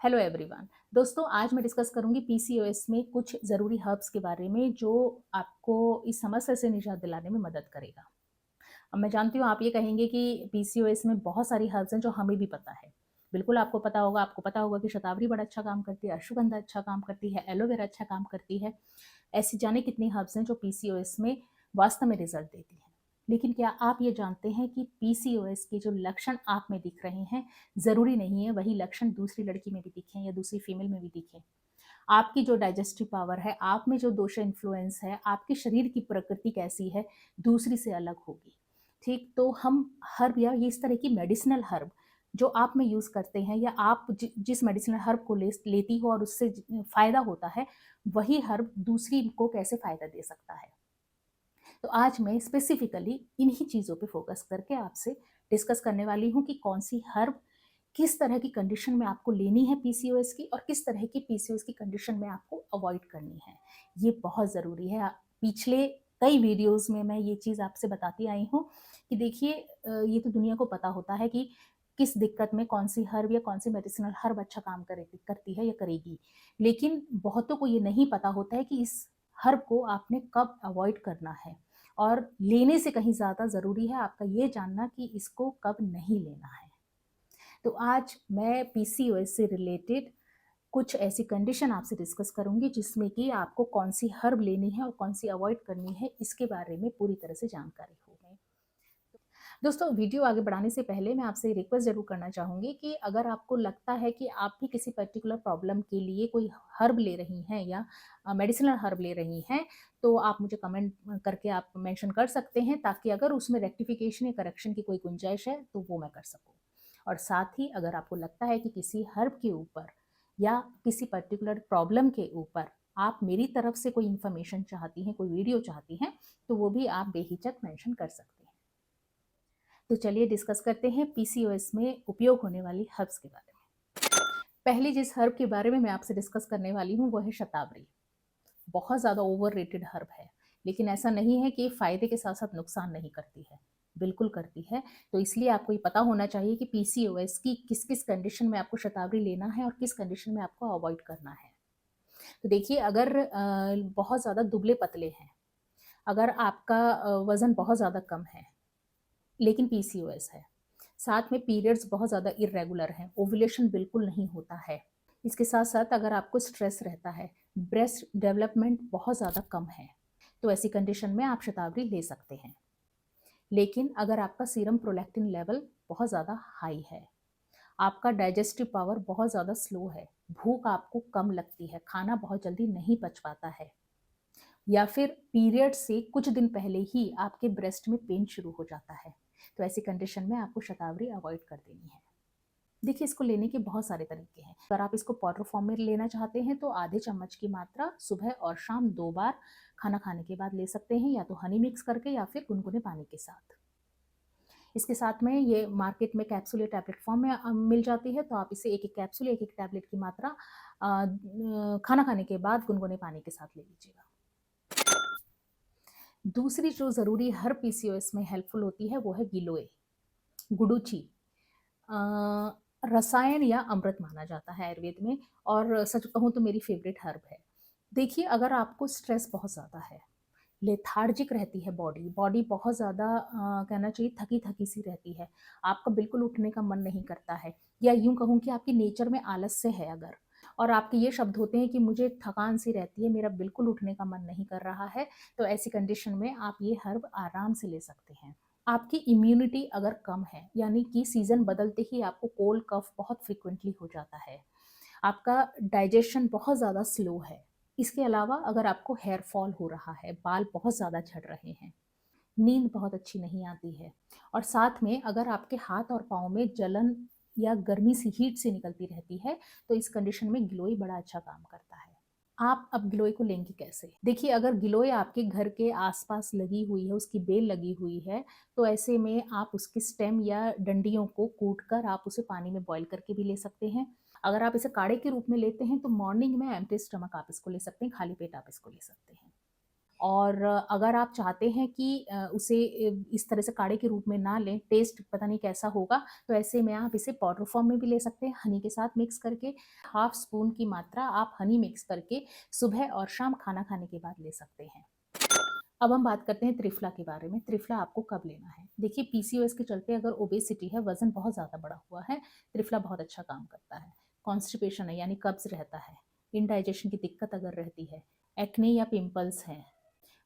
Hello everyone. दोस्तों, आज मैं डिस्कस करूंगी पीसीओएस में कुछ ज़रूरी हर्ब्स के बारे में जो आपको इस समस्या से निजात दिलाने में मदद करेगा। अब मैं जानती हूँ आप ये कहेंगे कि पीसीओएस में बहुत सारी हर्ब्स हैं जो हमें भी पता है। बिल्कुल आपको पता होगा कि शतावरी बड़ा अच्छा काम करती है, अश्वगंधा अच्छा काम करती है, एलोवेरा अच्छा काम करती है। ऐसी जाने कितनी हर्ब्स हैं जो पीसीओएस में वास्तव में रिजल्ट देती हैं। लेकिन क्या आप ये जानते हैं कि पीसीओएस के जो लक्षण आप में दिख रहे हैं, ज़रूरी नहीं है वही लक्षण दूसरी लड़की में भी दिखें या दूसरी फीमेल में भी दिखें। आपकी जो डाइजेस्टिव पावर है, आप में जो दोष इन्फ्लुएंस है, आपके शरीर की प्रकृति कैसी है, दूसरी से अलग होगी। ठीक, तो हम हर्ब या ये इस तरह की मेडिसिनल हर्ब जो आप में यूज़ करते हैं या आप जिस मेडिसिनल हर्ब को लेती हो और उससे फ़ायदा होता है, वही हर्ब दूसरी को कैसे फ़ायदा दे सकता है। तो आज मैं स्पेसिफिकली इन्हीं चीज़ों पे फोकस करके आपसे डिस्कस करने वाली हूँ कि कौन सी हर्ब किस तरह की कंडीशन में आपको लेनी है पीसीओएस की और किस तरह की पीसीओएस की कंडीशन में आपको अवॉइड करनी है। ये बहुत ज़रूरी है। पिछले कई वीडियोस में मैं ये चीज़ आपसे बताती आई हूँ कि देखिए ये तो दुनिया को पता होता है कि किस दिक्कत में कौन सी हर्ब या कौन सी मेडिसिनल हर्ब अच्छा काम करेगी करती है या करेगी। लेकिन बहुतों को ये नहीं पता होता है कि इस हर्ब को आपने कब अवॉइड करना है और लेने से कहीं ज़्यादा ज़रूरी है आपका ये जानना कि इसको कब नहीं लेना है। तो आज मैं पीसीओएस से रिलेटेड कुछ ऐसी कंडीशन आपसे डिस्कस करूंगी जिसमें कि आपको कौन सी हर्ब लेनी है और कौन सी अवॉइड करनी है इसके बारे में पूरी तरह से जानकारी होगी। दोस्तों, वीडियो आगे बढ़ाने से पहले मैं आपसे रिक्वेस्ट जरूर करना चाहूँगी कि अगर आपको लगता है कि आप भी किसी पर्टिकुलर प्रॉब्लम के लिए कोई हर्ब ले रही हैं या मेडिसिनल हर्ब ले रही हैं, तो आप मुझे कमेंट करके आप मेंशन कर सकते हैं ताकि अगर उसमें रेक्टिफिकेशन या करेक्शन की कोई गुंजाइश है तो वो मैं कर सकूँ। और साथ ही अगर आपको लगता है कि किसी हर्ब के ऊपर या किसी पर्टिकुलर प्रॉब्लम के ऊपर आप मेरी तरफ से कोई इन्फॉर्मेशन चाहती हैं, कोई वीडियो चाहती हैं, तो वो भी आप बेहिचक मेंशन कर सकते हैं। तो चलिए डिस्कस करते हैं पीसीओएस में उपयोग होने वाली हर्ब्स के बारे में। पहली जिस हर्ब के बारे में मैं आपसे डिस्कस करने वाली हूँ वो है शतावरी। बहुत ज़्यादा ओवररेटेड हर्ब है, लेकिन ऐसा नहीं है कि फ़ायदे के साथ-साथ नुकसान नहीं करती है, बिल्कुल करती है। तो इसलिए आपको ये पता होना चाहिए कि पीसीओएस की किस-किस कंडीशन में आपको शतावरी लेना है और किस कंडीशन में आपको अवॉइड करना है। तो देखिए अगर बहुत ज़्यादा दुबले-पतले हैं, अगर आपका वज़न बहुत ज़्यादा कम है, लेकिन पीसीओएस है, साथ में पीरियड्स बहुत ज़्यादा इर्रेगुलर हैं, ओव्यूलेशन बिल्कुल नहीं होता है। इसके साथ-साथ अगर आपको स्ट्रेस रहता है, ब्रेस्ट डेवलपमेंट बहुत ज़्यादा कम है, तो ऐसी कंडीशन में आप शतावरी ले सकते हैं। लेकिन अगर आपका सीरम प्रोलैक्टिन लेवल बहुत ज़्यादा हाई है, आपका डाइजेस्टिव पावर बहुत ज़्यादा स्लो है, भूख आपको कम लगती है, खाना बहुत जल्दी नहीं पच पाता है, या फिर पीरियड से कुछ दिन पहले ही आपके ब्रेस्ट में पेन शुरू हो जाता है, तो ऐसी कंडीशन में आपको शतावरी अवॉइड कर देनी है। देखिए इसको लेने के बहुत सारे तरीके हैं। अगर आप इसको पाउडर फॉर्म में लेना चाहते हैं तो आधे चम्मच की मात्रा सुबह और शाम 2 बार खाना खाने के बाद ले सकते हैं, या तो हनी मिक्स करके या फिर गुनगुने पानी के साथ। इसके साथ में ये मार्केट में कैप्सूल या टैबलेट फॉर्म में मिल जाती है, तो आप इसे एक-एक कैप्सूल, एक-एक टैबलेट की मात्रा खाना खाने के बाद गुनगुने पानी के साथ ले लीजिएगा। दूसरी जो ज़रूरी हर पीसीओएस में हेल्पफुल होती है वो है गिलोय, गुडुचि। अ, रसायन या अमृत माना जाता है आयुर्वेद में, और सच कहूँ तो मेरी फेवरेट हर्ब है। देखिए अगर आपको स्ट्रेस बहुत ज़्यादा है, लेथार्जिक रहती है बॉडी, बॉडी बहुत ज़्यादा कहना चाहिए थकी-थकी सी रहती है, आपका बिल्कुल उठने का मन नहीं करता है, या यूँ कहूँ कि आपकी नेचर में आलस्य है अगर, और आपके ये शब्द होते हैं कि मुझे थकान सी रहती है, मेरा बिल्कुल उठने का मन नहीं कर रहा है, तो ऐसी कंडीशन में आप ये हर्ब आराम से ले सकते हैं। आपकी इम्यूनिटी अगर कम है, यानी कि सीज़न बदलते ही आपको कोल्ड कफ बहुत फ्रीक्वेंटली हो जाता है, आपका डाइजेशन बहुत ज़्यादा स्लो है, इसके अलावा अगर आपको हेयर फॉल हो रहा है, बाल बहुत ज़्यादा झड़ रहे हैं, नींद बहुत अच्छी नहीं आती है, और साथ में अगर आपके हाथ और पाँव में जलन या गर्मी सी हीट सी निकलती रहती है, तो इस कंडीशन में गिलोय बड़ा अच्छा काम करता है। आप अब गिलोय को लेंगे कैसे? देखिए अगर गिलोय आपके घर के आस-पास लगी हुई है, उसकी बेल लगी हुई है, तो ऐसे में आप उसके स्टेम या डंडियों को कूट कर आप उसे पानी में बॉयल करके भी ले सकते हैं। अगर आप इसे काढ़े के रूप में लेते हैं तो मॉर्निंग में एम्प्टी स्टमक आप इसको ले सकते हैं, खाली पेट आप इसको ले सकते हैं। और अगर आप चाहते हैं कि उसे इस तरह से काढ़े के रूप में ना लें, टेस्ट पता नहीं कैसा होगा, तो ऐसे में आप इसे पाउडर फॉर्म में भी ले सकते हैं, हनी के साथ मिक्स करके। हाफ स्पून की मात्रा आप हनी मिक्स करके सुबह और शाम खाना खाने के बाद ले सकते हैं। अब हम बात करते हैं त्रिफला के बारे में। त्रिफला आपको कब लेना है? देखिए, पीसीओएस के चलते अगर ओबेसिटी है, वज़न बहुत ज़्यादा बढ़ा हुआ है, त्रिफला बहुत अच्छा काम करता है। कॉन्स्टिपेशन है यानी कब्ज़ रहता है, इंडाइजेशन की दिक्कत अगर रहती है, एक्ने या पिंपल्स हैं,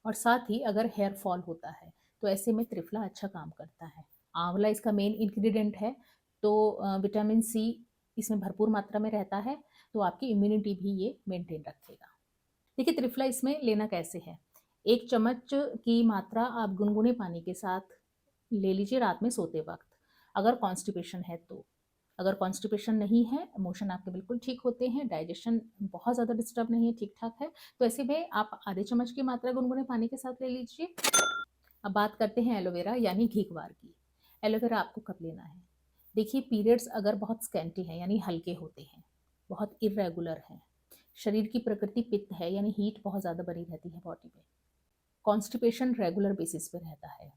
और साथ ही अगर हेयर फॉल होता है, तो ऐसे में त्रिफला अच्छा काम करता है। आंवला इसका मेन इंग्रीडिएंट है, तो विटामिन सी इसमें भरपूर मात्रा में रहता है, तो आपकी इम्यूनिटी भी ये मेंटेन रखेगा। देखिए, त्रिफला इसमें लेना कैसे है? 1 चम्मच की मात्रा आप गुनगुने पानी के साथ ले लीजिए रात में सोते वक़्त, अगर कॉन्स्टिपेशन है तो। अगर कॉन्स्टिपेशन नहीं है, मोशन आपके बिल्कुल ठीक होते हैं, डाइजेशन बहुत ज़्यादा डिस्टर्ब नहीं है, ठीक-ठाक है, तो ऐसे में आप आधे चम्मच की मात्रा गुनगुने पानी के साथ ले लीजिए। अब बात करते हैं एलोवेरा यानी घीक्वार की। एलोवेरा आपको कब लेना है? देखिए, पीरियड्स अगर बहुत स्कैंटी हैं यानी हल्के होते हैं, बहुत इर्रेगुलर हैं, शरीर की प्रकृति पित्त है यानी हीट बहुत ज़्यादा बनी रहती है बॉडी में, कॉन्स्टिपेशन रेगुलर बेसिस पे रहता है,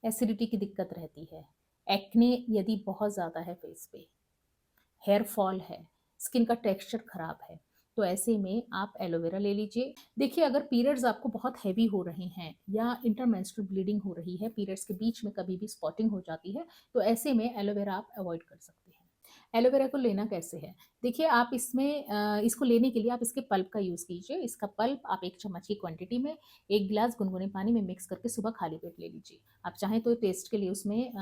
एसिडिटी की दिक्कत रहती है, एक्ने यदि बहुत ज़्यादा है फेस पे, हेयर फॉल है, स्किन का टेक्सचर खराब है, तो ऐसे में आप एलोवेरा ले लीजिए। देखिए, अगर पीरियड्स आपको बहुत हैवी हो रहे हैं या इंटरमेंस्ट्रुअल ब्लीडिंग हो रही है, पीरियड्स के बीच में कभी भी स्पॉटिंग हो जाती है, तो ऐसे में एलोवेरा आप अवॉइड कर सकते हैं। एलोवेरा को लेना कैसे है? देखिए, आप इसमें इसको लेने के लिए आप इसके पल्प का यूज़ कीजिए। इसका पल्प आप 1 चम्मच की क्वांटिटी में 1 गिलास गुनगुने पानी में मिक्स करके सुबह खाली पेट ले लीजिए। आप चाहें तो टेस्ट के लिए उसमें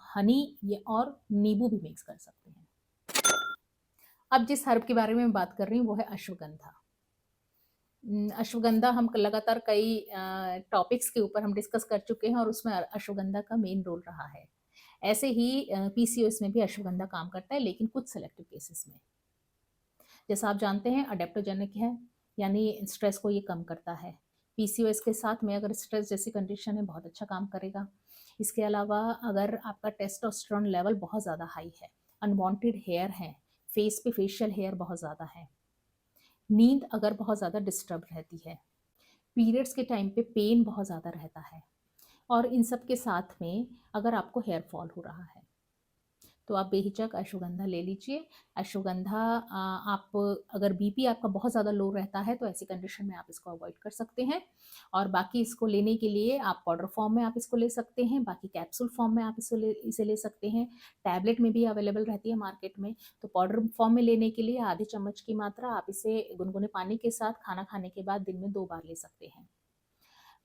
हनी या और नींबू भी मिक्स कर सकते हैं। अब जिस हर्ब के बारे में मैं बात कर रही हूँ वो है अश्वगंधा। अश्वगंधा हम लगातार कई टॉपिक्स के ऊपर हम डिस्कस कर चुके हैं और उसमें अश्वगंधा का मेन रोल रहा है। ऐसे ही पीसीओएस में भी अश्वगंधा काम करता है, लेकिन कुछ सेलेक्टिव केसेस में। जैसा आप जानते हैं, अडेप्टोजेनिक है, यानी स्ट्रेस को ये कम करता है। पीसीओएस के साथ में अगर स्ट्रेस जैसी कंडीशन है, बहुत अच्छा काम करेगा। इसके अलावा अगर आपका टेस्टोस्टेरोन लेवल बहुत ज़्यादा हाई है, अनवांटेड हेयर है, फेस पे फेशियल हेयर बहुत ज़्यादा है, नींद अगर बहुत ज़्यादा डिस्टर्ब रहती है, पीरियड्स के टाइम पे पेन बहुत ज़्यादा रहता है, और इन सब के साथ में अगर आपको हेयर फॉल हो रहा है, तो आप बेहिचक अश्वगंधा ले लीजिए। अश्वगंधा आप अगर बीपी आपका बहुत ज़्यादा लो रहता है, तो ऐसी कंडीशन में आप इसको अवॉइड कर सकते हैं। और बाकी इसको लेने के लिए आप पाउडर फॉर्म में आप इसको ले सकते हैं, बाकी कैप्सूल फॉर्म में आप इसे ले सकते हैं। टैबलेट में भी अवेलेबल रहती है मार्केट में। तो पाउडर फॉर्म में लेने के लिए आधे चम्मच की मात्रा आप इसे गुनगुने पानी के साथ खाना खाने के बाद दिन में 2 बार ले सकते हैं।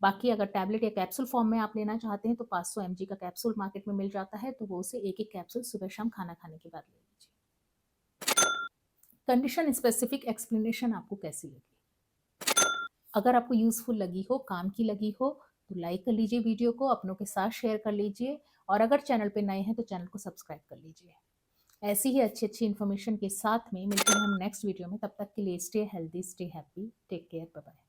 बाकी अगर टैबलेट या कैप्सूल फॉर्म में आप लेना चाहते हैं, तो 500 mg का कैप्सूल मार्केट में मिल जाता है, तो वो उसे एक-एक कैप्सूल सुबह-शाम खाना खाने के बाद ले लीजिए। कंडीशन स्पेसिफिक एक्सप्लेनेशन आपको कैसी लगी? अगर आपको यूज़फुल लगी हो, काम की लगी हो, तो लाइक कर लीजिए वीडियो को, अपनों के साथ शेयर कर लीजिए, और अगर चैनल पे नए हैं तो चैनल को सब्सक्राइब कर लीजिए। ऐसी ही अच्छी-अच्छी इन्फॉर्मेशन के साथ में मिलते हैं हम नेक्स्ट वीडियो में। तब तक के लिए stay healthy, stay happy, take care, bye bye.